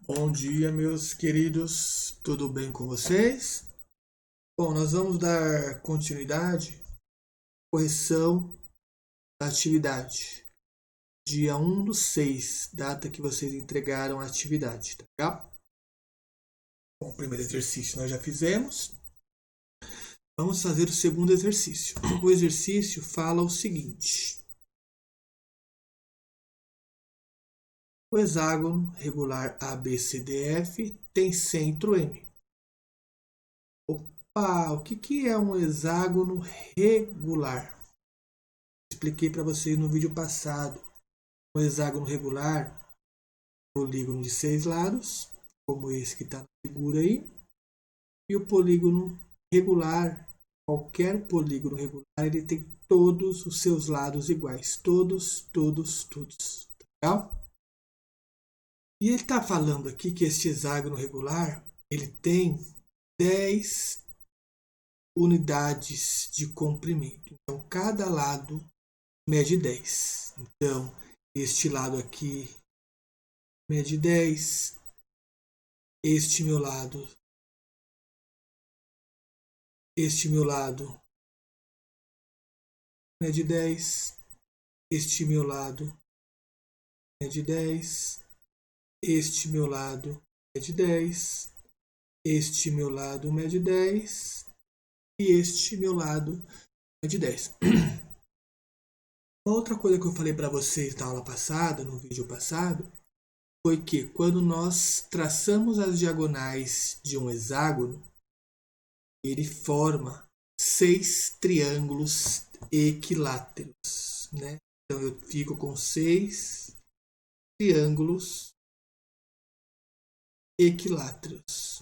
Bom dia, meus queridos, tudo bem com vocês? Bom, nós vamos dar continuidade à correção da atividade. Dia 1/6, data que vocês entregaram a atividade, tá legal? Bom, o primeiro exercício nós já fizemos. Vamos fazer o segundo exercício. O exercício fala o seguinte: o hexágono regular ABCDF tem centro M. Opa, o que é um hexágono regular? Expliquei para vocês no vídeo passado. Um hexágono regular, polígono de 6 lados, como esse que está na figura aí, e o polígono regular, qualquer polígono regular, ele tem todos os seus lados iguais, todos. Tá legal? E ele está falando aqui que este hexágono regular, ele tem 10 unidades de comprimento. Então, cada lado mede 10. Então, este lado aqui mede 10. Este meu lado mede 10. Este meu lado mede 10. Este meu lado mede 10. Este meu lado mede 10. E este meu lado mede 10. Uma outra coisa que eu falei para vocês na aula passada, no vídeo passado, foi que quando nós traçamos as diagonais de um hexágono, ele forma 6 triângulos equiláteros, né? Então eu fico com 6 triângulos equiláteros.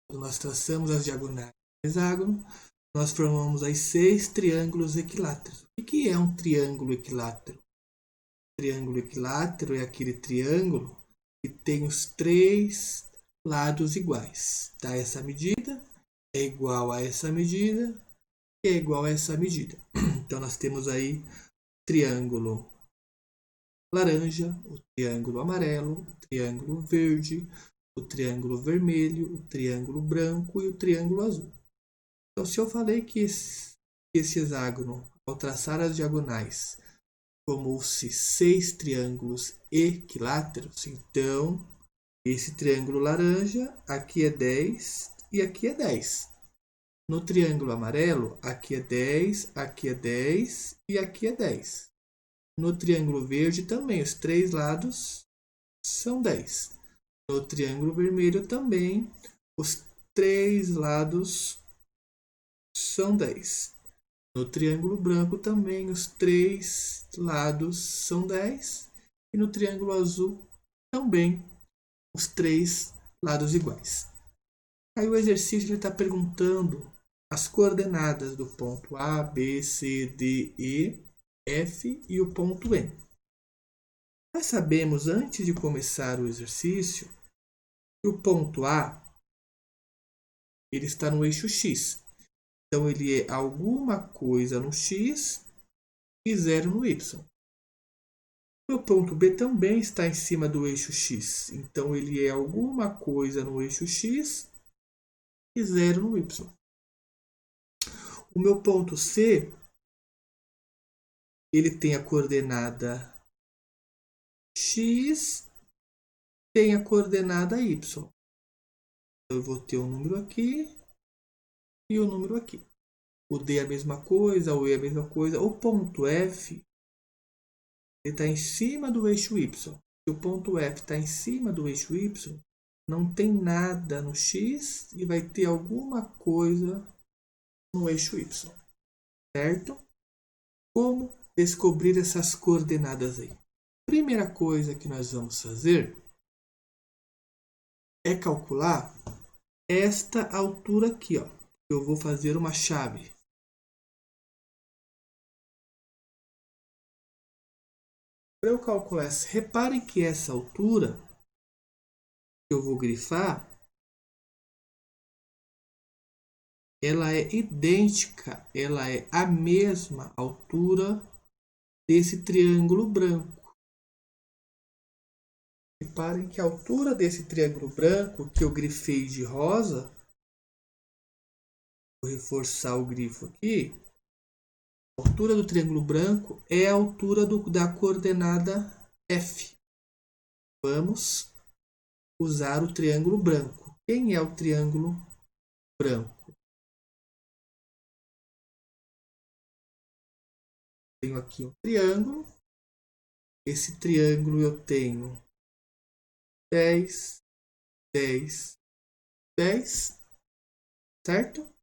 Quando nós traçamos as diagonais do hexágono, nós formamos aí 6 triângulos equiláteros. O que é um triângulo equilátero? Triângulo equilátero é aquele triângulo que tem os 3 lados iguais. Tá? Essa medida é igual a essa medida, que é igual a essa medida. Então nós temos aí o triângulo laranja, o triângulo amarelo, o triângulo verde, o triângulo vermelho, o triângulo branco e o triângulo azul. Então, se eu falei que esse hexágono, ao traçar as diagonais, formou-se 6 triângulos equiláteros, então esse triângulo laranja aqui é 10 e aqui é 10. No triângulo amarelo, aqui é 10, aqui é 10 e aqui é 10. No triângulo verde também, os 3 lados são 10. No triângulo vermelho também, os 3 lados são 10. No triângulo branco também, os 3 lados são 10. E no triângulo azul também, os 3 lados iguais. Aí o exercício está perguntando as coordenadas do ponto A, B, C, D, E, F e o ponto N. Nós sabemos, antes de começar o exercício, que o ponto A ele está no eixo X. Então, ele é alguma coisa no X e 0 no Y. O ponto B também está em cima do eixo X. Então, ele é alguma coisa no eixo X e 0 no Y. O meu ponto C, ele tem a coordenada X, tem a coordenada Y. Então, eu vou ter um número aqui e um número aqui. O D é a mesma coisa, o E é a mesma coisa. O ponto F está em cima do eixo Y. Se o ponto F está em cima do eixo Y, não tem nada no X e vai ter alguma coisa no eixo Y. Certo? Como descobrir essas coordenadas aí? Primeira coisa que nós vamos fazer é calcular esta altura aqui, ó. Eu vou fazer uma chave. Para eu calcular essa, reparem que essa altura que eu vou grifar, ela é idêntica, ela é a mesma altura desse triângulo branco. Reparem que a altura desse triângulo branco, que eu grifei de rosa, vou reforçar o grifo aqui, a altura do triângulo branco é a altura da coordenada F. Vamos usar o triângulo branco. Quem é o triângulo branco? Tenho aqui um triângulo. Esse triângulo eu tenho 10, 10, 10, certo?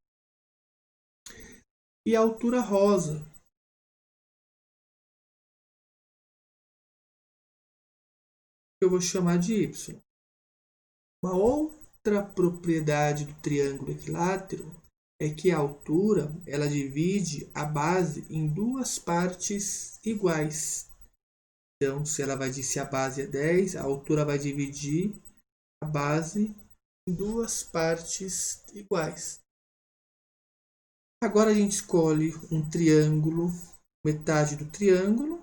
E a altura rosa, que eu vou chamar de y. Uma outra propriedade do triângulo equilátero é que a altura ela divide a base em duas partes iguais. Então, se a base é 10, a altura vai dividir a base em duas partes iguais. Agora a gente escolhe um triângulo, metade do triângulo.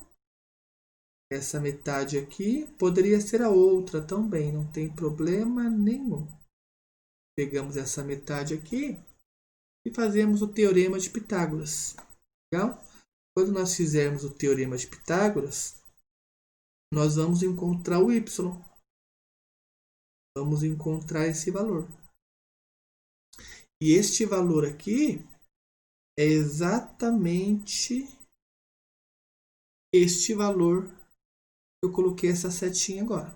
Essa metade aqui poderia ser a outra também, não tem problema nenhum. Pegamos essa metade aqui e fazemos o teorema de Pitágoras. Legal? Quando nós fizermos o teorema de Pitágoras, nós vamos encontrar o y. Vamos encontrar esse valor. E este valor aqui é exatamente este valor que eu coloquei essa setinha agora.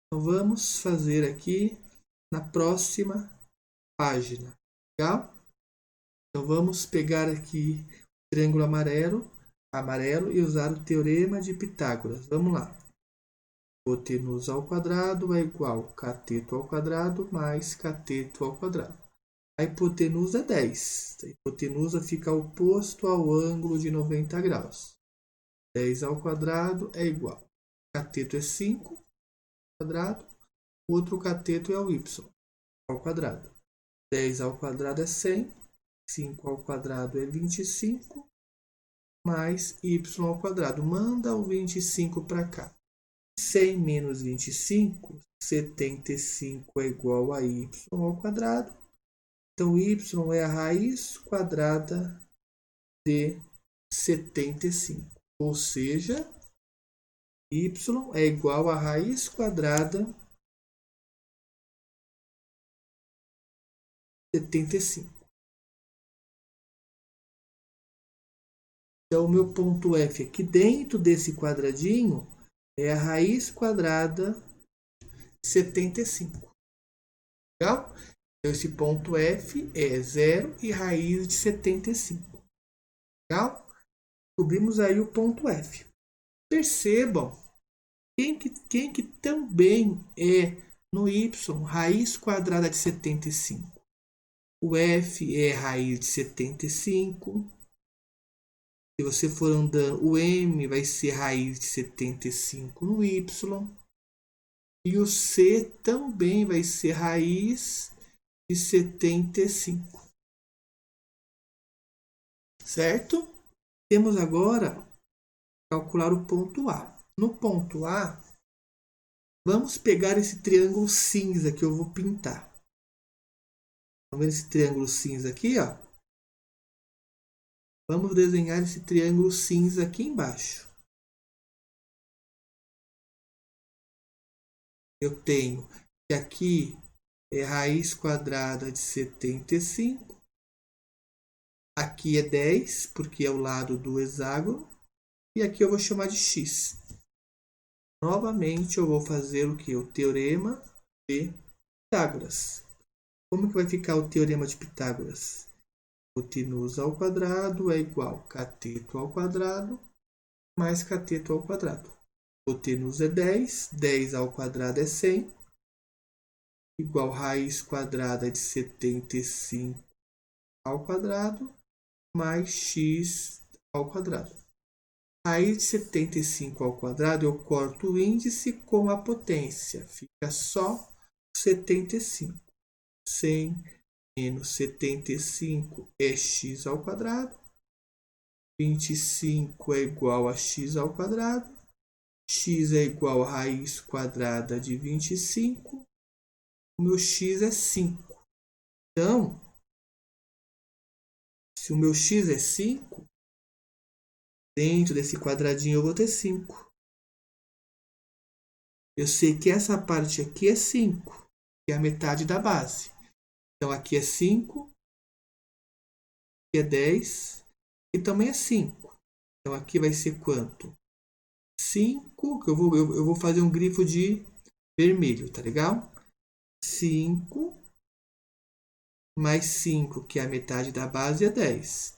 Então, vamos fazer aqui na próxima página. Legal? Então, vamos pegar aqui o triângulo amarelo e usar o teorema de Pitágoras. Vamos lá. Hipotenusa ao quadrado é igual a cateto ao quadrado mais cateto ao quadrado. A hipotenusa é 10. A hipotenusa fica oposto ao ângulo de 90 graus. 10 ao quadrado é igual. Cateto é 5 ao quadrado. O outro cateto é o y ao quadrado. 10 ao quadrado é 100. 5 ao quadrado é 25. Mais y ao quadrado. Manda o 25 para cá. 100 menos 25, 75 é igual a y ao quadrado. Então, y é a raiz quadrada de 75. Ou seja, y é igual a raiz quadrada de 75. Então, o meu ponto F aqui dentro desse quadradinho é a raiz quadrada de 75. Legal? Então, esse ponto F é 0 e raiz de 75. Legal? Descobrimos aí o ponto F. Percebam, quem que também é no y, raiz quadrada de 75. O F é raiz de 75. Se você for andando, o M vai ser raiz de 75 no y. E o C também vai ser raiz de 75. Certo? Temos agora calcular o ponto A. No ponto A, vamos pegar esse triângulo cinza que eu vou pintar. Vamos ver esse triângulo cinza aqui, ó. Vamos desenhar esse triângulo cinza aqui embaixo. Eu tenho que aqui é raiz quadrada de 75. Aqui é 10, porque é o lado do hexágono. E aqui eu vou chamar de x. Novamente, eu vou fazer o que? O teorema de Pitágoras. Como que vai ficar o teorema de Pitágoras? Hipotenusa ao quadrado é igual a cateto ao quadrado mais cateto ao quadrado. Hipotenusa é 10, 10 ao quadrado é 100, igual a raiz quadrada de 75 ao quadrado mais x ao quadrado. Raiz de 75 ao quadrado, eu corto o índice com a potência. Fica só 75. 100 menos 75 é x ao quadrado. 25 é igual a x ao quadrado. x é igual a raiz quadrada de 25. O meu x é 5. Então, se o meu x é 5, dentro desse quadradinho eu vou ter 5. Eu sei que essa parte aqui é 5, que é a metade da base. Então, aqui é 5, aqui é 10, e também é 5. Então, aqui vai ser quanto? 5, que eu vou fazer um grifo de vermelho, tá legal? 5 mais 5, que é a metade da base, é 10.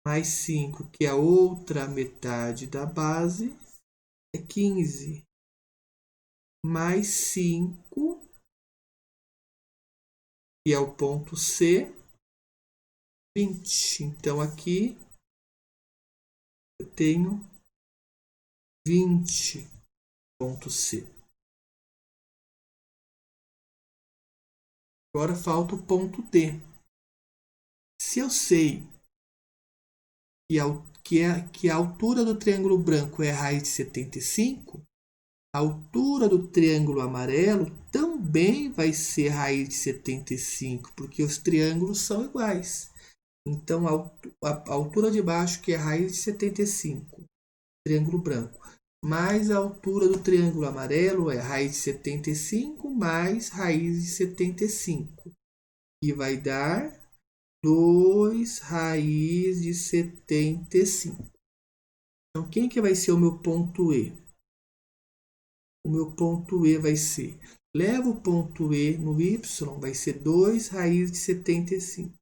Mais 5, que é a outra metade da base, é 15. Mais 5, que é o ponto C, 20. Então, aqui eu tenho 20 ponto C. Agora falta o ponto D. Se eu sei que a altura do triângulo branco é a raiz de 75, a altura do triângulo amarelo também vai ser raiz de 75, porque os triângulos são iguais. Então, a altura de baixo, que é a raiz de 75, triângulo branco, mais a altura do triângulo amarelo é raiz de 75 mais raiz de 75. E vai dar 2 raiz de 75. Então, quem que vai ser o meu ponto E? O meu ponto E vai ser, leva o ponto E no Y, vai ser 2 raiz de 75.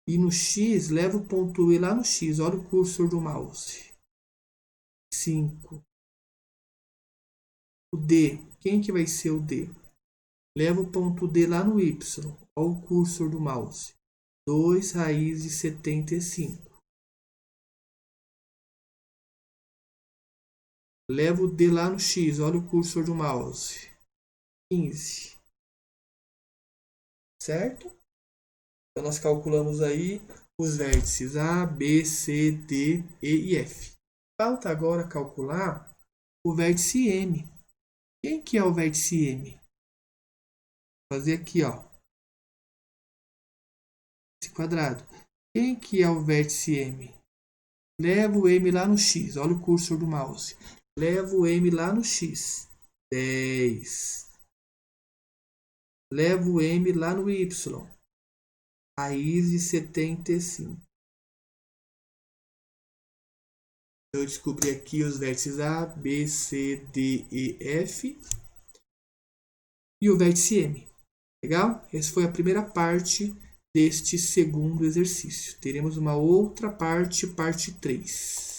E no X, leva o ponto E lá no X, olha o cursor do mouse. 5. O D, quem que vai ser o D? Leva o ponto D lá no Y, olha o cursor do mouse. 2 raiz de 75. Leva o D lá no X, olha o cursor do mouse. 15. Certo? Então, nós calculamos aí os vértices A, B, C, D, E e F. Falta agora calcular o vértice M. Quem que é o vértice M? Vou fazer aqui, ó, esse quadrado. Quem que é o vértice M? Leva o M lá no X. Olha o cursor do mouse. Leva o M lá no X. 10. Leva o M lá no Y. Raiz de 75. Eu descobri aqui os vértices A, B, C, D, E, F. E o vértice M. Legal? Essa foi a primeira parte deste segundo exercício. Teremos uma outra parte, parte 3.